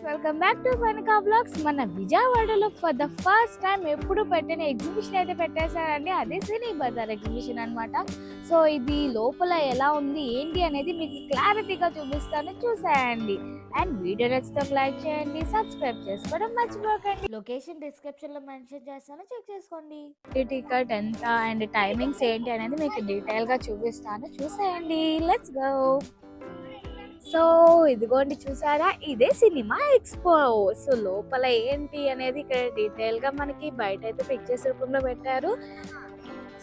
Welcome back to Phanika blogs. మన విజయవాడలో for the first time ఎప్పుడు పెట్టిన ఎగ్జిబిషన్ అయితే పెట్టేశారండి. అదే సినీ బజార్ ఎగ్జిబిషన్ అనమాట. సో ఇది లోపల ఎలా ఉంది ఏంటి అనేది మీకు క్లారిటీగా చూపిస్తాను, చూసేయండి. అండ్ వీడియో నచ్చితే లైక్ చేయండి, సబ్స్క్రైబ్ చేసుకోవడం మర్చిపోకండి. లొకేషన్ డిస్క్రిప్షన్ లో మెన్షన్ చేస్తాను, చెక్ చేసుకోండి. ఈ టికెట్ ఎంత అండ్ టైమింగ్స్ ఏంటి అనేది మీకు డీటెయిల్ గా చూపిస్తాను, చూసేయండి. Let's go. సో ఇదిగోండి, చూసారా, ఇదే సినిమా ఎక్స్పో. సో లోపల ఏంటి అనేది ఇక్కడ డీటెయిల్ గా మనకి బయట అయితే పిక్చర్స్ రూపంలో పెట్టారు.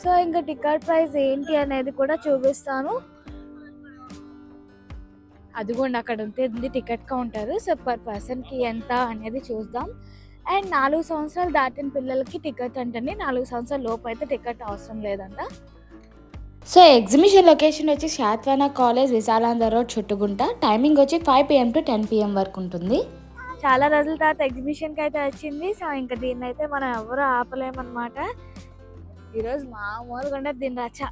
సో ఇంకా టికెట్ ప్రైస్ ఏంటి అనేది కూడా చూపిస్తాను. అదిగోండి అక్కడ ఉంటుంది ticket counter. So per person కి ఎంత అనేది చూద్దాం. అండ్ 4 సంవత్సరాలు దాటిన పిల్లలకి టికెట్ అంటండి. 4 సంవత్సరాల లోపు అయితే టికెట్ అవసరం లేదంట. సో ఎగ్జిబిషన్ లొకేషన్ వచ్చి శాత్వానా college, Visalandhra road, Chuttugunta. Timing వచ్చి 5 PM to 10 PM వరకు ఉంటుంది. చాలా రోజుల తర్వాత ఎగ్జిబిషన్కి అయితే వచ్చింది. సో ఇంకా దీన్ని అయితే మనం ఎవరు ఆపలేమన్నమాట. ఈరోజు మామూలుగా ఉండదు దీని రచ్చ.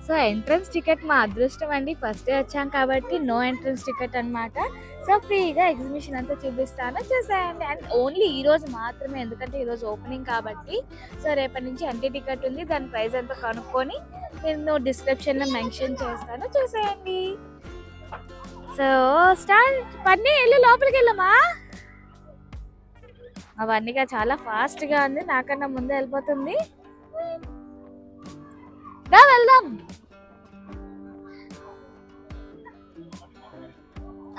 సో ఎంట్రన్స్ టికెట్ మా అదృష్టం అండి, ఫస్ట్ వచ్చాం కాబట్టి నో ఎంట్రన్స్ టికెట్ అనమాట. సో ఫ్రీగా ఎగ్జిబిషన్ అంతా చూపిస్తాను, చూసేయండి. అండ్ ఓన్లీ ఈ రోజు మాత్రమే, ఎందుకంటే ఈరోజు ఓపెనింగ్ కాబట్టి. సో రేపటి నుంచి ఎంట్రీ టికెట్ ఉంది, దాని ప్రైస్ ఎంతో కనుక్కొని నేను డిస్క్రిప్షన్లో మెన్షన్ చేస్తాను, చూసేయండి. So start. పన్నీ వెళ్ళు, లోపలికి వెళ్ళమా. అవన్నీగా చాలా ఫాస్ట్గా ఉంది, నాకన్నా ముందే వెళ్ళిపోతుంది. వెళ్దాం.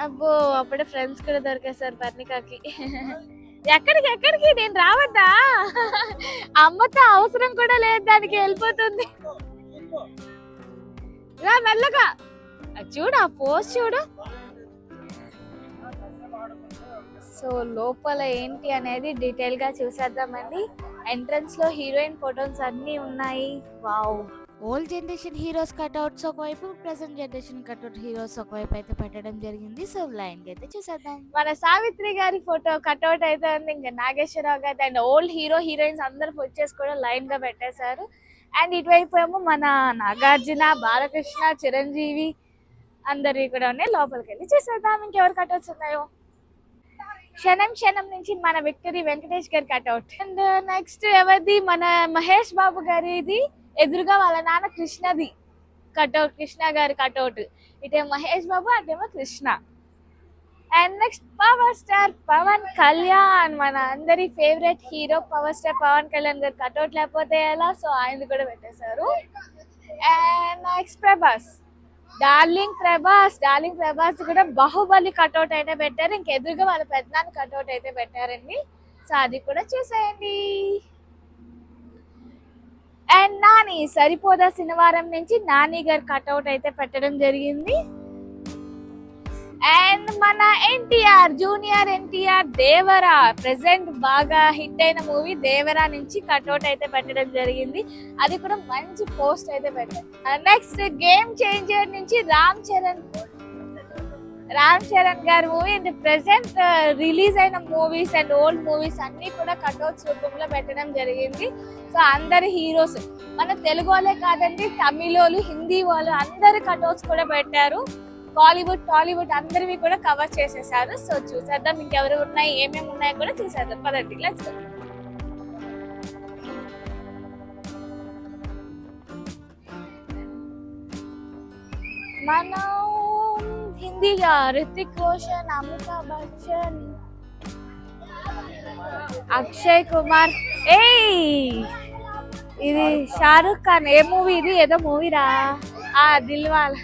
అబ్బో, అప్పుడే ఫ్రెండ్స్ కూడా దొరికేసారు పర్ణికాకి. ఎక్కడికి ఎక్కడికి, నేను రావద్దా? అమ్మతో అవసరం కూడా లేదు, దానికి వెళ్ళిపోతుంది. రా మెల్లగా. చూడు ఆ పోస్ట్ చూడు. సో లోపల ఏంటి అనేది డీటెయిల్ గా చూసేద్దామండి. ఎంట్రన్స్ లో హీరోయిన్ ఫోటోస్ అన్ని ఉన్నాయి. Wow. Old generation heroes cutouts ఒకవైపు, ప్రెసెంట్ జనరేషన్ కట్అవుట్ హీరోస్ ఒకవైపు అయితే పెట్టడం జరిగింది. సో లైన్ కి అయితే చూసేద్దాం. మన సావిత్రి గారి ఫోటో కట్అవుట్ అయితే ఉంది. ఇంకా నాగేశ్వరరావు గారి అండ్ ఓల్డ్ హీరో హీరోయిన్స్ అందరు ఫోటోస్ కూడా లైన్ గా పెట్టేశారు. అండ్ ఇటువైపు ఏమో మన నాగార్జున, బాలకృష్ణ, చిరంజీవి అందరివి కూడా ఉన్నాయి. లోపలికి వెళ్ళి చూసేద్దాం ఇంకెవరు కట్అవుట్స్ ఉన్నాయో. క్షణం క్షణం నుంచి మన విక్టరీ వెంకటేష్ గారి కట్అవుట్. అండ్ నెక్స్ట్ ఎవరిది, మన మహేష్ బాబు గారిది. ఎదురుగా వాళ్ళ నాన్న కృష్ణది కట్అవుట్, కృష్ణ గారి కట్అవుట్. ఇటేమో మహేష్ బాబు, అటేమో Krishna. And next power star Pawan Kalyan, మన అందరి favourite hero power star Pawan Kalyan గారి కట్అవుట్ లేకపోతే ఎలా. సో ఆయన కూడా పెట్టేశారు. And next Prabhas, darling Prabhas కూడా బాహుబలి కట్అవుట్ అయితే పెట్టారు. ఇంకెదురుగా వాళ్ళ పెద్దనాన్న కట్అవుట్ అయితే పెట్టారండి. సో అది కూడా చూసేయండి. అండ్ నాని, సరిపోదా శనివారం నుంచి నాని గారి కట్అవుట్ అయితే పెట్టడం జరిగింది. అండ్ మన ఎన్టీఆర్, జూనియర్ ఎన్టీఆర్ దేవరా, ప్రెసెంట్ బాగా హిట్ అయిన మూవీ దేవరా నుంచి కట్అవుట్ అయితే పెట్టడం జరిగింది. అది కూడా మంచి పోస్ట్ అయితే పెట్టారు. నెక్స్ట్ గేమ్ చేంజర్ నుంచి రామ్ చరణ్ గారి మూవీ. అండ్ ప్రెసెంట్ రిలీజ్ అయిన మూవీస్ అండ్ ఓల్డ్ మూవీస్ అన్ని కూడా కట్అవుట్స్ రూపంలో పెట్టడం జరిగింది. సో అందరి హీరోస్, మన తెలుగు వాళ్ళే కాదండి, తమిళ వాళ్ళు, హిందీ వాళ్ళు అందరు కట్అవుట్స్ కూడా పెట్టారు. టాలీవుడ్ అందరివి కూడా కవర్ చేసేసారు. సో చూసేద్దాం ఇంకెవరు ఉన్నాయి, ఏమేమి ఉన్నాయో కూడా చూసేద్దాం. పదండి, లెట్స్ గో. మనం హిందీగా రితిక్ రోషన్, అమితాబ్ బచ్చన్, అక్షయ్ కుమార్. ఇది షారుఖ్ ఖాన్. ఏ మూవీ ఇది? ఏదో మూవీరా, దిల్వాలా.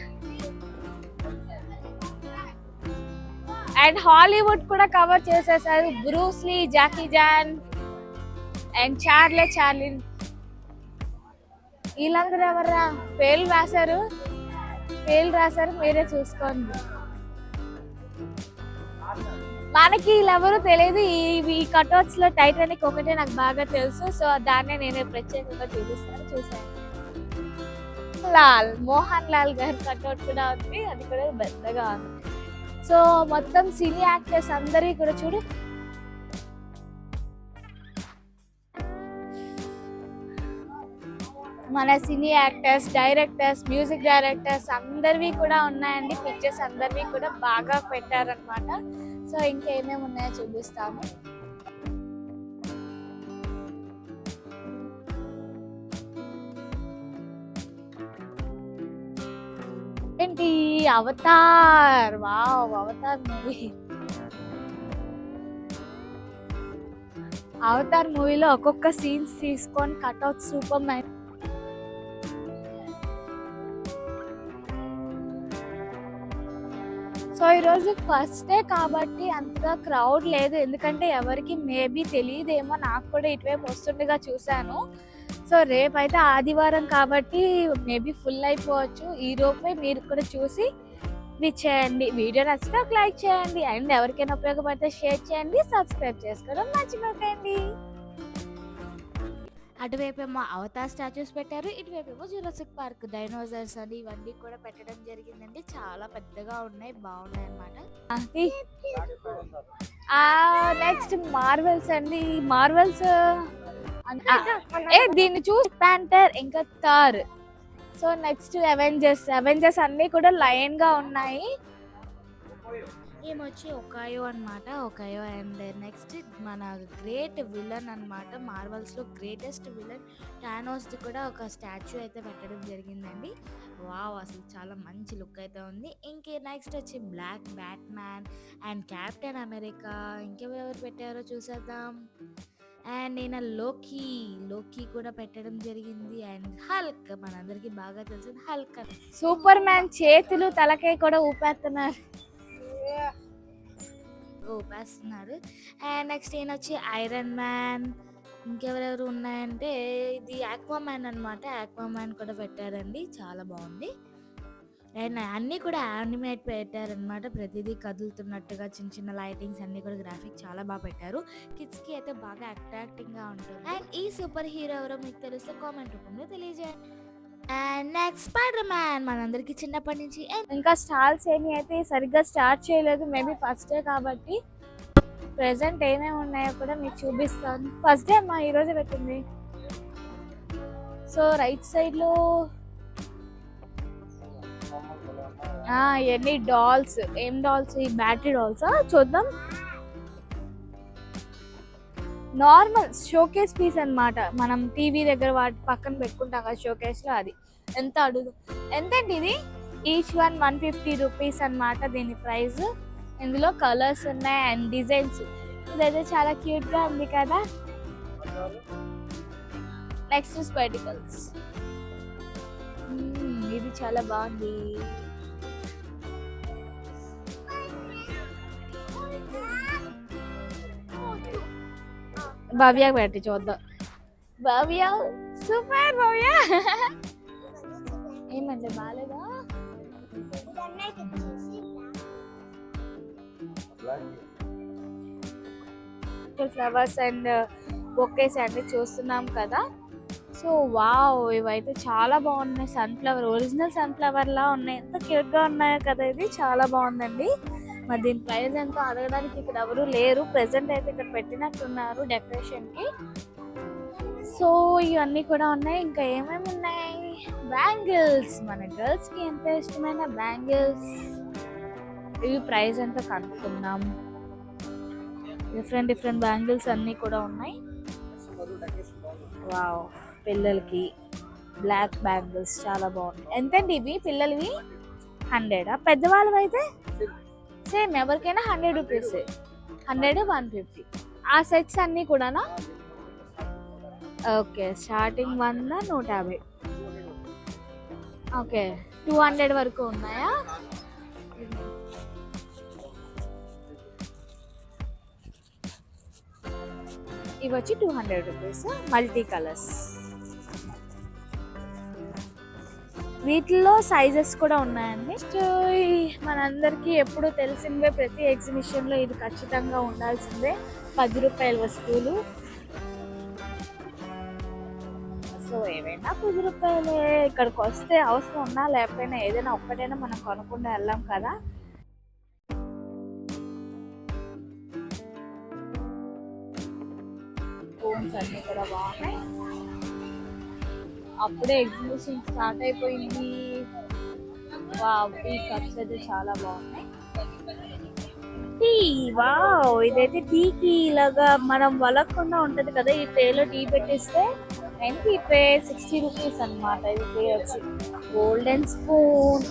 అండ్ హాలీవుడ్ కూడా కవర్ చేసేసారు. Bruce Lee, Jackie Chan and చార్లిన్. వీళ్ళందరూ ఎవర్రా? పేర్లు రాశారు, మీరే చూసుకోండి. మనకి వీళ్ళెవరూ తెలియదు. ఈ కట్అవుట్స్ లో టైటానిక్ ఒకటే నాకు బాగా తెలుసు. సో దాన్నే నేను ప్రత్యేకంగా చూపిస్తాను, చూసాను. మోహన్ లాల్ గారి కట్అవుట్ కూడా ఉంది, అది కూడా పెద్దగా ఉంది. సో మొత్తం సినీ యాక్టర్స్ అందరి కూడా చూడు. మన సినీ యాక్టర్స్, డైరెక్టర్స్, మ్యూజిక్ డైరెక్టర్స్ అందరివి కూడా ఉన్నాయండి. పిక్చర్స్ అందరివి కూడా బాగా పెట్టారనమాట. సో ఇంకా ఏమేమి ఉన్నాయో చూపిస్తాను. ఏంటి Avatar, wow Avatar movie. Avatar మూవీలో ఒక్కొక్క సీన్స్ తీసుకొని కట్అవుట్ సూపర్ మ్యాన్. సో ఈరోజు ఫస్ట్ డే కాబట్టి అంతగా క్రౌడ్ లేదు, ఎందుకంటే ఎవరికి మేబీ తెలియదేమో, నాకు కూడా ఇటువైపు వస్తుండగా చూశాను. సో రేపు అయితే ఆదివారం కాబట్టి మేబీ ఫుల్ అయిపోవచ్చు. ఈ లోపే మీరు కూడా చూసి చేయండి. వీడియో నచ్చితే ఒక లైక్ చేయండి, అండ్ ఎవరికైనా ఉపయోగపడితే షేర్ చేయండి, సబ్స్క్రైబ్ చేసుకోవడం మర్చిపోకండి. అటువైపేమో అవతార్ స్టాచ్యూస్ పెట్టారు, ఇటువైపేమో జురాసిక్ పార్క్ డైనోసార్స్ అని ఇవన్నీ కూడా పెట్టడం జరిగిందండి. చాలా పెద్దగా ఉన్నాయి, బాగున్నాయి అన్నమాట. నెక్స్ట్ మార్వెల్స్ అండి. మార్వెల్స్ దీన్ని చూసి ప్యాంటర్ ఇంకా థార్. సో నెక్స్ట్ అవెంజర్స్ అన్నీ కూడా లైన్ గా ఉన్నాయి. ఏమొచ్చి ఒకాయో అనమాట, ఒకాయో. అండ్ నెక్స్ట్ మన గ్రేట్ విలన్ అనమాట, మార్వెల్స్ లో గ్రేటెస్ట్ విలన్ థానోస్ ది కూడా ఒక స్టాచ్యూ అయితే పెట్టడం జరిగిందండి. వావ్, అసలు చాలా మంచి లుక్ అయితే ఉంది. ఇంకే నెక్స్ట్ వచ్చి black Batman and Captain America. ఇంకెవరెవరు పెట్టారో చూసేద్దాం. అండ్ నేను లోకీ కూడా పెట్టడం జరిగింది. అండ్ హల్క్, మనందరికి బాగా తెలిసింది హల్క్. సూపర్ మ్యాన్ చేతులు తలకాయ కూడా ఊపేస్తున్నారు. అండ్ నెక్స్ట్ ఈయనొచ్చి ఐరన్ మ్యాన్. ఇంకెవరెవరు ఉన్నాయంటే ఇది ఆక్వామ్యాన్ అనమాట, ఆక్వామ్యాన్ కూడా పెట్టారండి, చాలా బాగుంది. అండ్ అన్నీ కూడా యానిమేట్ పెట్టారనమాట, ప్రతిదీ కదులుతున్నట్టుగా చిన్న చిన్న లైటింగ్స్ అన్నీ కూడా గ్రాఫిక్ చాలా బాగా పెట్టారు. కిడ్స్కి అయితే బాగా అట్రాక్టింగ్గా ఉంటుంది. అండ్ ఈ సూపర్ హీరో ఎవరో మీకు తెలిస్తే కామెంట్ రూపంలో తెలియజేయండి. అండ్ నెక్స్ట్ స్పైడర్ మ్యాన్, మనందరికి చిన్నప్పటి నుంచి. ఇంకా స్టాల్స్ ఏమి అయితే సరిగ్గా స్టార్ట్ చేయలేదు, మేబీ ఫస్ట్ డే కాబట్టి. ప్రెసెంట్ ఏమేమి ఉన్నాయో కూడా మీకు చూపిస్తాను. ఫస్ట్ డే అమ్మా ఈరోజు పెట్టింది. సో రైట్ సైడ్ లో ఎన్ని డాల్స్, ఏం డాల్స్, ఈ బ్యాటరీ డాల్స్ చూద్దాం. నార్మల్ షోకేస్ పీస్ అన్నమాట, మనం టీవీ దగ్గర వాటి పక్కన పెట్టుకుంటాం కదా షోకేస్ లో, అది. ఎంత అడుగు, ఎంతండి ఇది? ఈచ్ వన్ 150 రూపీస్ అన్నమాట దీని ప్రైస్. ఇందులో కలర్స్ ఉన్నాయి అండ్ డిజైన్స్. ఇదైతే చాలా క్యూట్ గా ఉంది కదా. నెక్స్ట్ స్పెటికల్స్, ఇది చాలా బాగుంది. భవ్య పెట్టి చూద్దాం. భవ్య సూపర్, భవ్య ఏమంటే బాలేదా? ఫ్లవర్స్ అండ్ బొకేస్ అన్ని చూస్తున్నాం కదా. సో వావ్, ఇవైతే చాలా బాగున్నాయి. సన్ఫ్లవర్, ఒరిజినల్ సన్ఫ్లవర్ లా ఉన్నాయి, ఎంత క్యూట్ గా ఉన్నాయో కదా. ఇది చాలా బాగుందండి. మరి దీని ప్రైస్ ఎంతో అడగడానికి ఇక్కడ ఎవరు లేరు, ప్రెసెంట్ అయితే ఇక్కడ పెట్టినట్టున్నారు డెకరేషన్ కి. సో ఇవన్నీ కూడా ఉన్నాయి. ఇంకా ఏమేమి ఉన్నాయి? బ్యాంగిల్స్, మన గర్ల్స్ కి ఎంత ఇష్టమైన బ్యాంగిల్స్. ఇవి ప్రైస్ ఎంతో కనుక్కుందాం. డిఫరెంట్ బ్యాంగిల్స్ అన్నీ కూడా ఉన్నాయి. వావ్, పిల్లలకి బ్లాక్ బ్యాంగిల్స్ చాలా బాగున్నాయి. ఎంతండి ఇవి పిల్లలవి? 100. పెద్దవాళ్ళవి అయితే సేమ్, ఎవరికైనా 100 రూపీస్, 100, 150. ఆ సెట్స్ అన్నీ కూడానా? Okay, starting 100, 150. ఓకే, 200 వరకు ఉన్నాయా? ఇవి వచ్చి 200 రూపీస్, మల్టీ కలర్స్. వీటిల్లో సైజెస్ కూడా ఉన్నాయండి. మనందరికీ ఎప్పుడు తెలిసిందే, ప్రతి ఎగ్జిబిషన్లో ఇది ఖచ్చితంగా ఉండాల్సిందే, 10 రూపాయల వస్తువులు. సో ఏవైనా 10 రూపాయలే. ఇక్కడికి వస్తే అవసరం ఉన్నా లేకపోయినా ఏదైనా ఒక్కటైనా మనం కొనకుండా వెళ్ళాం కదా. ఫోన్స్ అన్నీ కూడా బాగున్నాయి. అప్పుడే ఎగ్జిబిషన్ స్టార్ట్ అయిపోయింది. వావ్, ఈ కప్స్ అయితే చాలా బాగున్నాయి. టీ, వావ్, ఇదైతే టీకి ఇలాగా మనం వలకుండా ఉంటది కదా, ఈ ట్రేలో టీ పెట్టిస్తే ఎంత, ఈ ట్రే 60 రూపీస్ అనమాట. ఇది ట్రే వచ్చి గోల్డెన్ స్పూన్.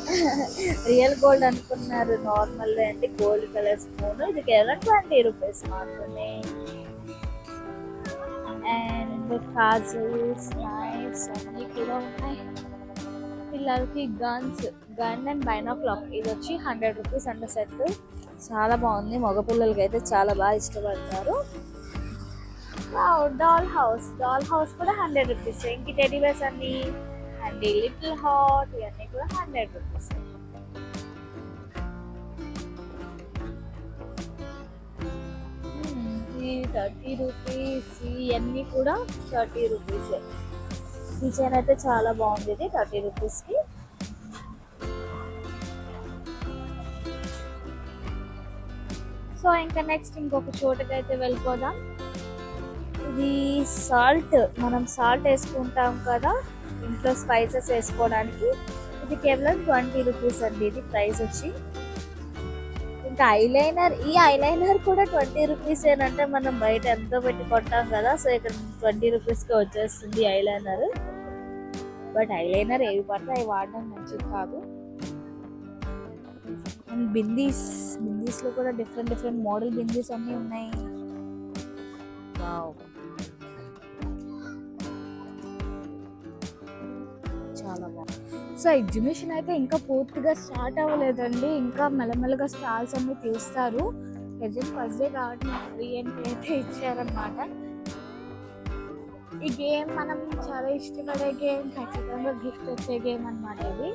రియల్ గోల్డ్ అనుకున్నారు, నార్మల్ అంటే గోల్డ్ కలర్ స్పూన్. ఇది కేవలం 20 రూపీస్ మాత్రమే. అండ్ కాజల్స్, నైఫ్స్ అన్నీ కూడా ఉన్నాయి. పిల్లలకి గన్ అండ్ బైనాక్లాక్, ఇది వచ్చి 100 రూపీస్ అండ్ సెట్. చాలా బాగుంది, మగపిల్లలకి అయితే చాలా బాగా ఇష్టపడతారు. డాల్ హౌస్ కూడా 100 రూపీస్. ఇంక టెడీ బేర్స్ అన్ని అండ్ లిటిల్ హార్ట్, ఇవన్నీ కూడా 100 రూపీస్. ఈ 30 రూపీస్, ఇవన్నీ కూడా 30 రూపీస్. డిజైన్ అయితే చాలా బాగుంది, ఇది 30 రూపీస్కి. సో ఇంకా నెక్స్ట్ ఇంకొక చోటుకి అయితే వెళ్ళిపోదాం. ఇది సాల్ట్, మనం సాల్ట్ వేసుకుంటాం కదా ఇంట్లో స్పైసెస్ వేసుకోవడానికి. ఇది కేవలం 20 రూపీస్ అండి, ఇది ప్రైస్ వచ్చి. ఇంకా ఐలైనర్, ఈ ఐలైనర్ కూడా 20 రూపీస్ ఏనంటే మనం బయట ఎంతో పెట్టి కొంటాం కదా, సో ఇక్కడ 20 రూపీస్కి వచ్చేస్తుంది ఐలైనర్. బట్ ఐలైనర్ ఏవి పడితే అవి వాడడం మంచిది కాదు. అండ్ బిందీస్లో కూడా డిఫరెంట్ మోడల్ బిందీస్ అన్నీ ఉన్నాయి. చాలా బాగుంది. సో ఎగ్జిబిషన్ అయితే ఇంకా పూర్తిగా స్టార్ట్ అవ్వలేదండి, ఇంకా మెల్లమెల్లగా స్టాల్స్ అన్ని తీస్తారు. ప్రెజెంట్ ఫస్ట్ డే కాబట్టి నాకు ఫ్రీ ఎంట్రీ అయితే ఇచ్చారనమాట. ఈ గేమ్ మనం చాలా ఇష్టపడే గేమ్, ఖచ్చితంగా గిఫ్ట్ వచ్చే గేమ్ అనమాట ఇది.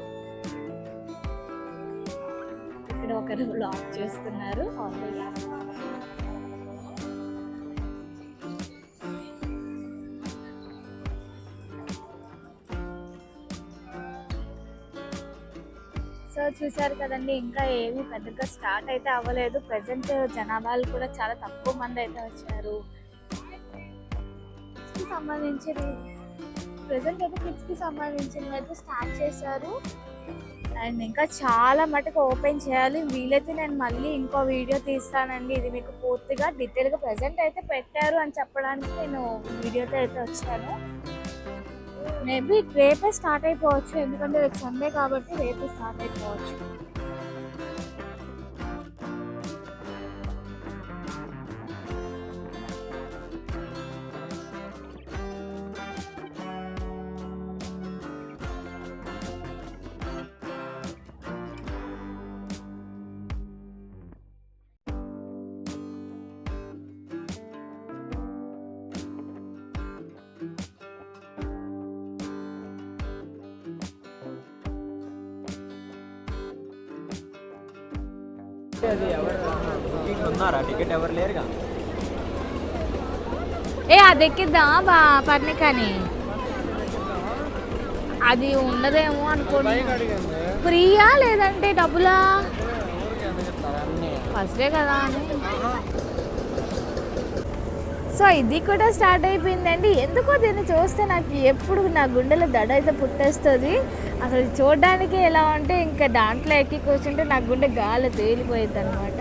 ఇక్కడ ఒకరు లాక్ చేస్తున్నారు ఆల్రెడీ. సో చూసారు కదండి, ఇంకా ఏమీ పెద్దగా స్టార్ట్ అయితే అవ్వలేదు. ప్రెసెంట్ జనాభాలు కూడా చాలా తక్కువ మంది అయితే వచ్చారు. కిడ్స్కి సంబంధించినవి అయితే స్టార్ట్ చేశారు. అండ్ ఇంకా చాలా మటుకు ఓపెన్ చేయాలి. వీలైతే నేను మళ్ళీ ఇంకో వీడియో తీస్తానండి, ఇది మీకు పూర్తిగా డీటెయిల్గా. ప్రెసెంట్ అయితే పెట్టారు అని చెప్పడానికి నేను వీడియోతో అయితే వచ్చాను. మేబీ రేపే స్టార్ట్ అయిపోవచ్చు, ఎందుకంటే రేపు సండే కాబట్టి రేపే స్టార్ట్ అయిపోవచ్చు. అది ఎక్కిద్దా బా పర్ణికని, అది ఉండదేమో అనుకోండి. ఫ్రీయా లేదంటే డబ్బులా? ఫస్ట్ డే కదా అని. సో ఇది కూడా స్టార్ట్ అయిపోయిందండి. ఎందుకో దీన్ని చూస్తే నాకు ఎప్పుడు నా గుండెలో దడ అయితే పుట్టేస్తుంది. అసలు చూడడానికి ఎలా ఉంటే ఇంకా దాంట్లో ఎక్కి కూర్చుంటే నా గుండె గాలి తేలిపోయింది అనమాట.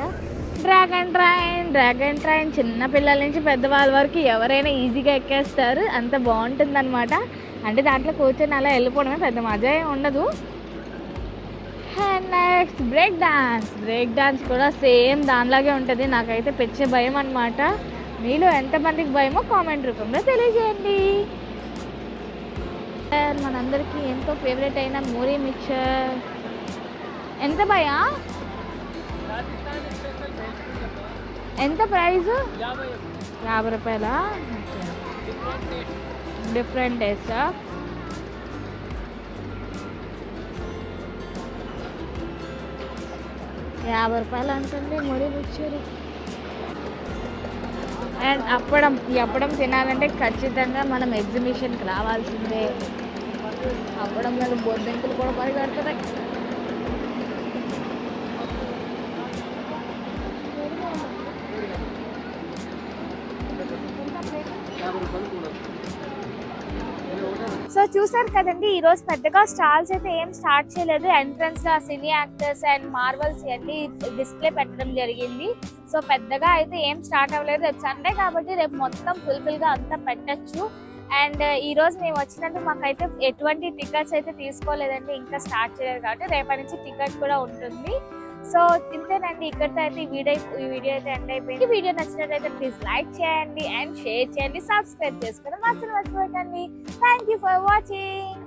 డ్రాగన్ ట్రైన్ చిన్న పిల్లల నుంచి పెద్దవాళ్ళ వరకు ఎవరైనా ఈజీగా ఎక్కేస్తారు, అంత బాగుంటుంది అనమాట. అంటే దాంట్లో కూర్చొని అలా వెళ్ళిపోవడమే, పెద్ద మజా ఏమి ఉండదు. అండ్ నెక్స్ట్ బ్రేక్ డాన్స్ కూడా సేమ్ దానిలాగే ఉంటుంది. నాకైతే పిచ్చే భయం అనమాట. మీలో ఎంతమందికి భయమో కామెంట్ రూపంలో తెలియజేయండి. మనందరికీ ఎంతో ఫేవరెట్ అయిన మోరీ మిక్చర్ ఎంత భయా? ఎంత ప్రైజు? 50 రూపాయలా? డిఫరెంట్ టేస్టా? ₹50 అంటుంది మోరీ మిక్చర్. అండ్ ఈ అప్పడం తినాలంటే ఖచ్చితంగా మనం ఎగ్జిబిషన్కి రావాల్సిందే. అప్పడం మీద బొద్దింకలు కూడా పరిగెడుతున్నాయి. సో చూసారు కదండి, ఈ రోజు పెద్దగా స్టాల్స్ అయితే ఏం స్టార్ట్ చేయలేదు. ఎంట్రన్స్ లో సినీ యాక్టర్స్ అండ్ మార్వల్స్ అన్ని డిస్ప్లే పెట్టడం జరిగింది. సో పెద్దగా అయితే ఏం స్టార్ట్ అవ్వలేదు. రేపు సండే కాబట్టి రేపు మొత్తం ఫుల్ఫిల్ గా అంతా పెట్టచ్చు. అండ్ ఈ రోజు మేము వచ్చినందుకు మాకైతే ఎటువంటి టికెట్స్ అయితే తీసుకోలేదండి, ఇంకా స్టార్ట్ చేయలేదు కాబట్టి రేపటి నుంచి టికెట్ కూడా ఉంటుంది. సో ఇంతేనండి, ఇక్కడితో అయితే ఈ వీడియో అయితే ఎండ్ అయిపోయింది. వీడియో నచ్చినట్లయితే ప్లీజ్ లైక్ చేయండి అండ్ షేర్ చేయండి, సబ్స్క్రైబ్ చేసుకోవడం అసలు మర్చిపోకండి. Thank you for watching.